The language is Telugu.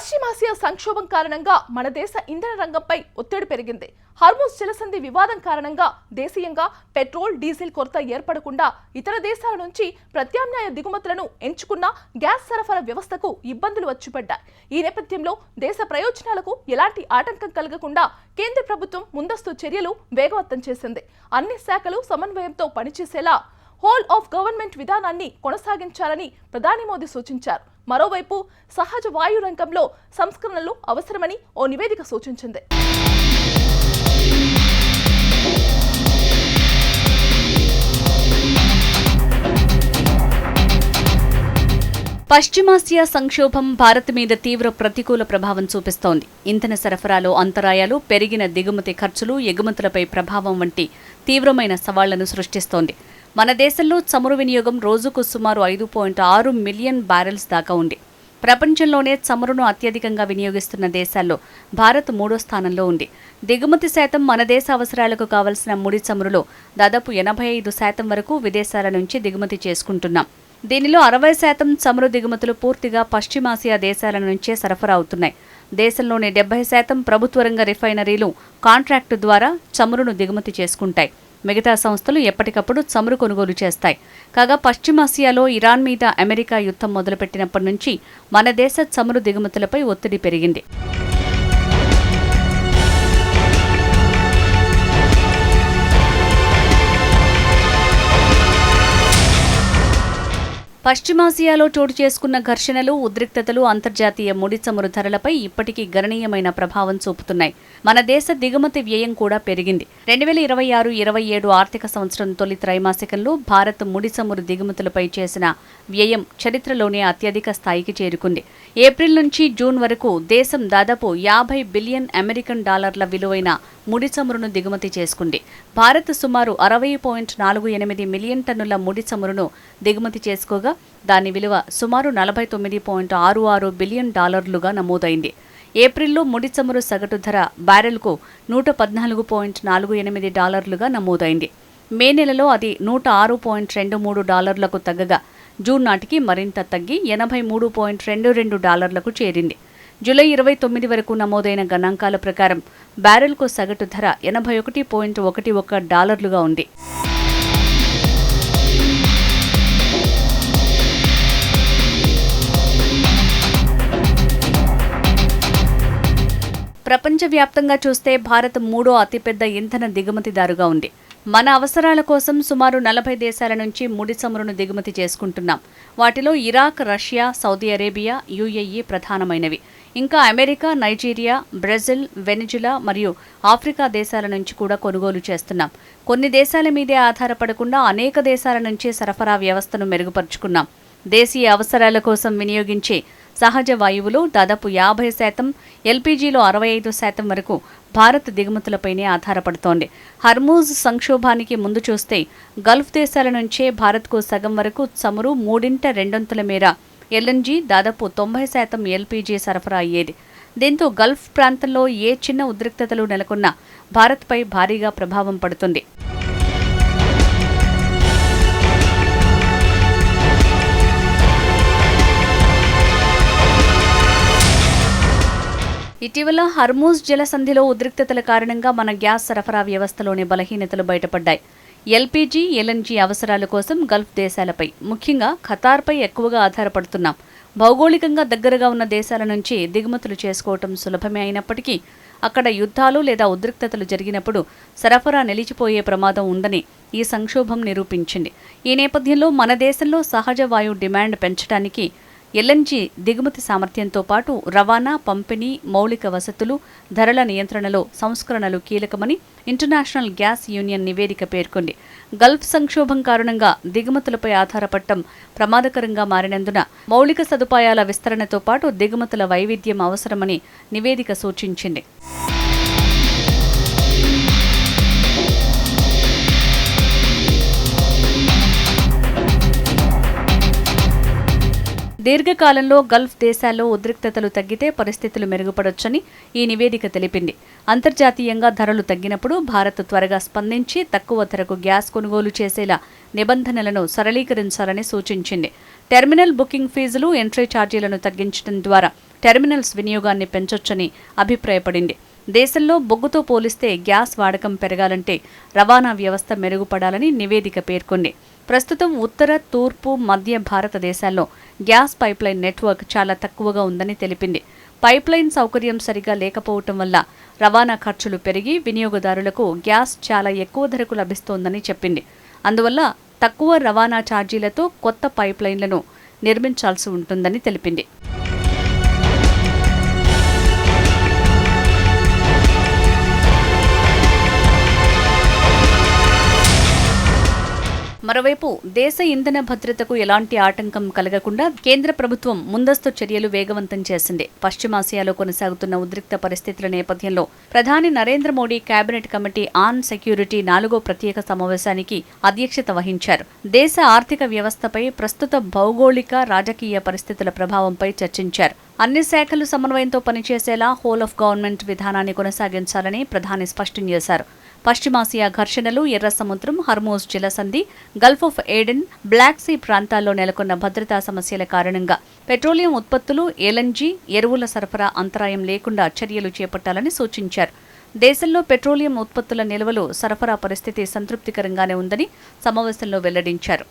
పశ్చిమాసియా సంక్షోభం కారణంగా మన దేశ ఇంధన రంగంపై ఒత్తిడి పెరిగింది. హార్మూజ్ జలసంధి వివాదం కారణంగా దేశీయంగా పెట్రోల్, డీజిల్ కొరత ఏర్పడకుండా ఇతర దేశాల నుంచి ప్రత్యామ్నాయ దిగుమతులను ఎంచుకున్న గ్యాస్ సరఫరా వ్యవస్థకు ఇబ్బందులు వచ్చిపడ్డాయి. ఈ నేపథ్యంలో దేశ ప్రయోజనాలకు ఎలాంటి ఆటంకం కలగకుండా కేంద్ర ప్రభుత్వం ముందస్తు చర్యలు వేగవంతం చేసింది. అన్ని శాఖలు సమన్వయంతో పనిచేసేలా హోల్ ఆఫ్ గవర్నమెంట్ విధానాన్ని కొనసాగించాలని ప్రధాని మోదీ సూచించారు. మరోవైపు సహజ వాయు రంగంలో సంస్కరణలు అవసరమని ఓ నివేదిక సూచించింది. పశ్చిమాసియా సంక్షోభం భారత్ మీద తీవ్ర ప్రతికూల ప్రభావం చూపిస్తోంది. ఇంధన సరఫరాలో అంతరాయాలు, పెరిగిన దిగుమతి ఖర్చులు, ఎగుమతులపై ప్రభావం వంటి తీవ్రమైన సవాళ్లను సృష్టిస్తోంది. మన దేశంలో చమురు వినియోగం రోజుకు సుమారు 5.6 మిలియన్ బ్యారెల్స్ దాకా ఉంది. ప్రపంచంలోనే చమురును అత్యధికంగా వినియోగిస్తున్న దేశాల్లో భారత్ 3వ స్థానంలో ఉంది. దిగుమతి శాతం మన దేశ అవసరాలకు కావలసిన ముడి చమురులో దాదాపు 85% వరకు విదేశాల నుంచి దిగుమతి చేసుకుంటున్నాం. దీనిలో 60% చమురు దిగుమతులు పూర్తిగా పశ్చిమాసియా దేశాల నుంచే సరఫరా అవుతున్నాయి. దేశంలోని 70% ప్రభుత్వ రంగ రిఫైనరీలు కాంట్రాక్టు ద్వారా చమురును దిగుమతి చేసుకుంటాయి. మిగతా సంస్థలు ఎప్పటికప్పుడు చమురు కొనుగోలు చేస్తాయి. కాగా పశ్చిమాసియాలో ఇరాన్ మీద అమెరికా యుద్ధం మొదలుపెట్టినప్పటి నుంచి మన దేశ చమురు దిగుమతులపై ఒత్తిడి పెరిగింది. పశ్చిమాసియాలో చోటు చేసుకున్న ఘర్షణలు, ఉద్రిక్తతలు అంతర్జాతీయ ముడి చమురు ధరలపై ఇప్పటికీ గణనీయమైన ప్రభావం చూపుతున్నాయి. మన దేశ దిగుమతి వ్యయం కూడా పెరిగింది. 2026-27 ఆర్థిక సంవత్సరం తొలి త్రైమాసికంలో భారత్ ముడి చమురు దిగుమతులపై చేసిన వ్యయం చరిత్రలోనే అత్యధిక స్థాయికి చేరుకుంది. ఏప్రిల్ నుంచి జూన్ వరకు దేశం దాదాపు 50 బిలియన్ అమెరికన్ డాలర్ల విలువైన ముడి చమురును దిగుమతి చేసుకుంది. భారత్ సుమారు 60.48 మిలియన్ టన్నుల ముడి చమురును దిగుమతి చేసుకోగా దాని విలువ సుమారు 49.66 బిలియన్ డాలర్లుగా నమోదైంది. ఏప్రిల్లో ముడి చమురు సగటు ధర బ్యారెల్కు $114.48 నమోదైంది. మే నెలలో అది $106.23 తగ్గగా జూన్ నాటికి మరింత తగ్గి $83.22 చేరింది. జూలై 29 వరకు నమోదైన గణాంకాల ప్రకారం బ్యారెల్కు సగటు ధర $81.11 ఉంది. ప్రపంచవ్యాప్తంగా చూస్తే భారత్ 3వ అతిపెద్ద ఇంధన దిగుమతిదారుగా ఉంది. మన అవసరాల కోసం సుమారు 40 దేశాల నుంచి ముడి చమురును దిగుమతి చేసుకుంటున్నాం. వాటిలో Iraq, Russia, Saudi Arabia, UAE ప్రధానమైనవి. ఇంకా అమెరికా, నైజీరియా, బ్రెజిల్, వెనిజులా మరియు ఆఫ్రికా దేశాల నుంచి కూడా కొనుగోలు చేస్తున్నాం. కొన్ని దేశాల మీదే ఆధారపడకుండా అనేక దేశాల నుంచి సరఫరా వ్యవస్థను మెరుగుపరుచుకున్నాం. దేశీయ అవసరాల కోసం వినియోగించే సహజ వాయువులో దాదాపు 50%, ఎల్పీజీలో 65% వరకు భారత్ దిగుమతులపైనే ఆధారపడుతోంది. హర్మూజ్ సంక్షోభానికి ముందు చూస్తే గల్ఫ్ దేశాల నుంచే భారత్కు సగం వరకు చమురు, 3/2 మేర ఎల్ఎన్జీ, దాదాపు 90% ఎల్పీజీ సరఫరా అయ్యేది. దీంతో గల్ఫ్ ప్రాంతంలో ఏ చిన్న ఉద్రిక్తతలు నెలకొన్నా భారత్పై భారీగా ప్రభావం పడుతుంది. ఇటీవల హర్మూజ్ జలసంధిలో ఉద్రిక్తతల కారణంగా మన గ్యాస్ సరఫరా వ్యవస్థలోని బలహీనతలు బయటపడ్డాయి. ఎల్పీజీ, ఎల్ఎన్జీ అవసరాల కోసం గల్ఫ్ దేశాలపై, ముఖ్యంగా ఖతార్పై ఎక్కువగా ఆధారపడుతున్నాం. భౌగోళికంగా దగ్గరగా ఉన్న దేశాల నుంచి దిగుమతులు చేసుకోవటం సులభమే అయినప్పటికీ అక్కడ యుద్ధాలు లేదా ఉద్రిక్తతలు జరిగినప్పుడు సరఫరా నిలిచిపోయే ప్రమాదం ఉందని ఈ సంక్షోభం నిరూపించింది. ఈ నేపథ్యంలో మన దేశంలో సహజ వాయు డిమాండ్ పెంచడానికి ఎల్ఎన్జీ దిగుమతి సామర్థ్యంతో పాటు రవాణా, పంపిణీ, మౌలిక వసతులు, ధరల నియంత్రణలో సంస్కరణలు కీలకమని ఇంటర్నేషనల్ గ్యాస్ యూనియన్ నివేదిక పేర్కొంది. గల్ఫ్ సంక్షోభం కారణంగా దిగుమతులపై ఆధారపడటం ప్రమాదకరంగా మారినందున మౌలిక సదుపాయాల విస్తరణతో పాటు దిగుమతుల వైవిధ్యం అవసరమని నివేదిక సూచించింది. దీర్ఘకాలంలో గల్ఫ్ దేశాల్లో ఉద్రిక్తతలు తగ్గితే పరిస్థితులు మెరుగుపడొచ్చని ఈ నివేదిక తెలిపింది. అంతర్జాతీయంగా ధరలు తగ్గినప్పుడు భారత్ త్వరగా స్పందించి తక్కువ ధరకు గ్యాస్ కొనుగోలు చేసేలా నిబంధనలను సరళీకరించాలని సూచించింది. టెర్మినల్ బుకింగ్ ఫీజులు, ఎంట్రీ ఛార్జీలను తగ్గించడం ద్వారా టెర్మినల్స్ వినియోగాన్ని పెంచొచ్చని అభిప్రాయపడింది. దేశంలో బొగ్గుతో పోలిస్తే గ్యాస్ వాడకం పెరగాలంటే రవాణా వ్యవస్థ మెరుగుపడాలని నివేదిక పేర్కొంది. ప్రస్తుతం ఉత్తర, తూర్పు, మధ్య భారతదేశాల్లో గ్యాస్ పైప్లైన్ నెట్వర్క్ చాలా తక్కువగా ఉందని తెలిపింది. పైప్లైన్ సౌకర్యం సరిగా లేకపోవటం వల్ల రవాణా ఖర్చులు పెరిగి వినియోగదారులకు గ్యాస్ చాలా ఎక్కువ ధరకు లభిస్తోందని చెప్పింది. అందువల్ల తక్కువ రవాణా ఛార్జీలతో కొత్త పైప్లైన్లను నిర్మించాల్సి ఉంటుందని తెలిపింది. మరోవైపు దేశ ఇంధన భద్రతకు ఎలాంటి ఆటంకం కలగకుండా కేంద్ర ప్రభుత్వం ముందస్తు చర్యలు వేగవంతం చేసింది. పశ్చిమాసియాలో కొనసాగుతున్న ఉద్రిక్త పరిస్థితుల నేపథ్యంలో ప్రధాని Narendra Modi cabinet committee on security 4వ ప్రత్యేక సమావేశానికి అధ్యక్షత వహించారు. దేశ ఆర్థిక వ్యవస్థపై ప్రస్తుత భౌగోళిక, రాజకీయ పరిస్థితుల ప్రభావంపై చర్చించారు. అన్ని శాఖలు సమన్వయంతో పనిచేసేలా హోల్ ఆఫ్ గవర్నమెంట్ విధానాన్ని కొనసాగించాలని ప్రధాని స్పష్టం చేశారు. పశ్చిమాసియా ఘర్షణలు, ఎర్ర సముద్రం, హర్మూజ్ జలసంధి, gulf of Aden, black sea ప్రాంతాల్లో నెలకొన్న భద్రతా సమస్యల కారణంగా పెట్రోలియం ఉత్పత్తులు, ఎల్ఎన్జీ, ఎరువుల సరఫరా అంతరాయం లేకుండా చర్యలు చేపట్టాలని సూచించారు. దేశంలో పెట్రోలియం ఉత్పత్తుల నిల్వలు, సరఫరా పరిస్థితి సంతృప్తికరంగానే ఉందని సమావేశంలో వెల్లడించారు.